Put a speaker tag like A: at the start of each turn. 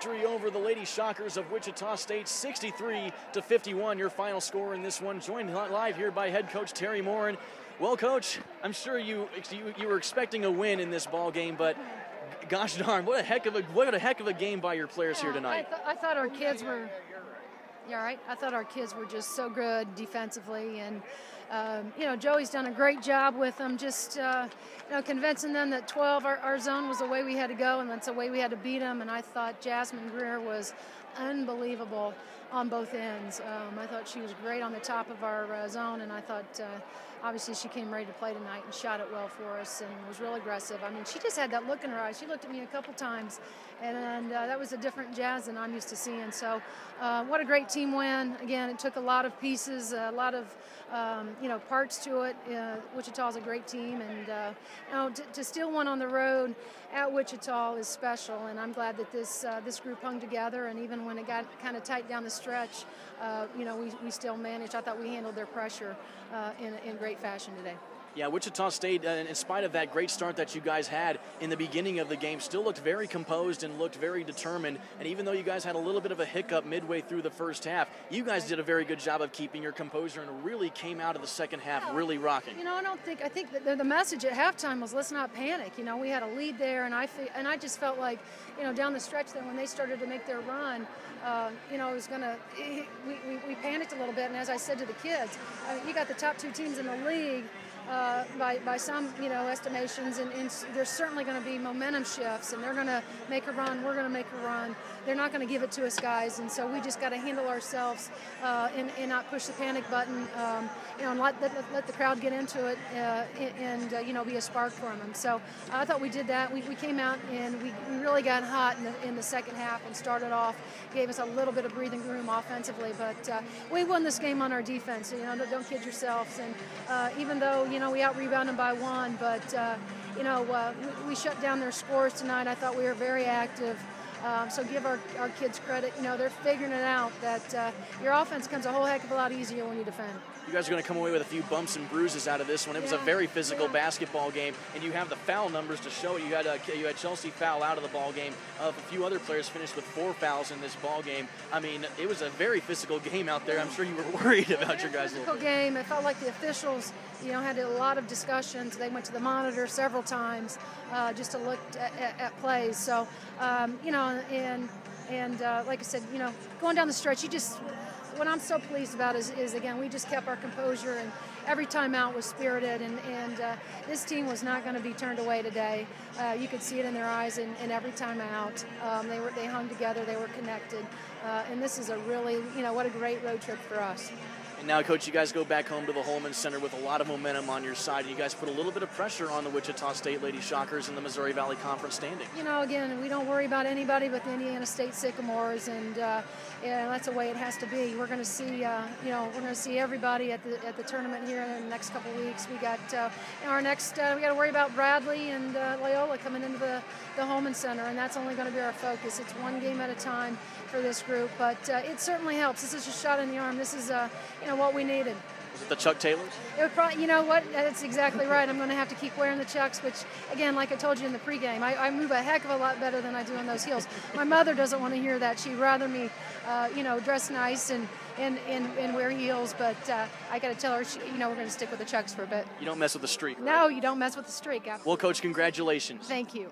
A: victory over the Lady Shockers of Wichita State, 63-51. Your final score in this one. Joined live here by head coach Terry Morin. Well, Coach, I'm sure you were expecting a win in this ball game, but gosh darn, what a heck of a game by your players here tonight.
B: I thought our kids were. Yeah, right. I thought our kids were just so good defensively, and Joey's done a great job with them, just convincing them that 12, our zone was the way we had to go, and that's the way we had to beat them. And I thought Jasmine Greer was unbelievable on both ends. I thought she was great on the top of our zone, and I thought obviously she came ready to play tonight and shot it well for us and was real aggressive. I mean, she just had that look in her eyes. She looked at me a couple times, and that was a different Jazz than I'm used to seeing. So what a great team win. Again, it took a lot of pieces, a lot of parts to it. Wichita's a great team, and to steal one on the road at Wichita is special, and I'm glad that this group hung together, and even when it got kind of tight down the stretch, we still managed. I thought we handled their pressure in great fashion today.
A: Yeah, Wichita State, in spite of that great start that you guys had in the beginning of the game, still looked very composed and looked very determined. And even though you guys had a little bit of a hiccup midway through the first half, you guys did a very good job of keeping your composure and really came out of the second half really rocking.
B: I think that the message at halftime was let's not panic. We had a lead there, and I just felt like, down the stretch then when they started to make their run, it was we panicked a little bit. And as I said to the kids, you got the top two teams in the league. By some estimations, and there's certainly going to be momentum shifts, and they're going to make a run, we're going to make a run. They're not going to give it to us, guys, and so we just got to handle ourselves and not push the panic button, and let the crowd get into it, and be a spark for them. So I thought we did that. We came out and we really got hot in the second half and started off, gave us a little bit of breathing room offensively, but we won this game on our defense. Don't kid yourselves, and even though we out-rebounded by one, but, we shut down their scores tonight. I thought we were very active. So give our kids credit. They're figuring it out that your offense comes a whole heck of a lot easier when you defend.
A: You guys are going to come away with a few bumps and bruises out of this one. It was a very physical basketball game, and you have the foul numbers to show it. You had Chelsea foul out of the ball game. A few other players finished with 4 fouls in this ball game. I mean, it was a very physical game out there. I'm sure you were worried about your guys.
B: Physical game. It felt like the officials, had a lot of discussions. They went to the monitor several times just to look at plays. So, like I said, going down the stretch, what I'm so pleased about is again, we just kept our composure, and every time out was spirited, and this team was not going to be turned away today. You could see it in their eyes, and every time out, they hung together, they were connected, and this is a really, what a great road trip for us.
A: And now, Coach, you guys go back home to the Holman Center with a lot of momentum on your side. You guys put a little bit of pressure on the Wichita State Lady Shockers in the Missouri Valley Conference standing.
B: Again, we don't worry about anybody but the Indiana State Sycamores, and that's the way it has to be. We're going to see, see everybody at the tournament here in the next couple of weeks. We got our next. We got to worry about Bradley and Loyola coming into the Holman Center, and that's only going to be our focus. It's one game at a time for this group, but it certainly helps. This is a shot in the arm. This is what we needed.
A: Was it the Chuck Taylors?
B: It would probably, that's exactly right. I'm going to have to keep wearing the Chucks, which, again, like I told you in the pregame, I move a heck of a lot better than I do in those heels. My mother doesn't want to hear that. She'd rather me, dress nice and wear heels, but I got to tell her, we're going to stick with the Chucks for a bit.
A: You don't mess with the streak, right?
B: No, you don't mess with the streak.
A: Well, Coach, congratulations.
B: Thank you.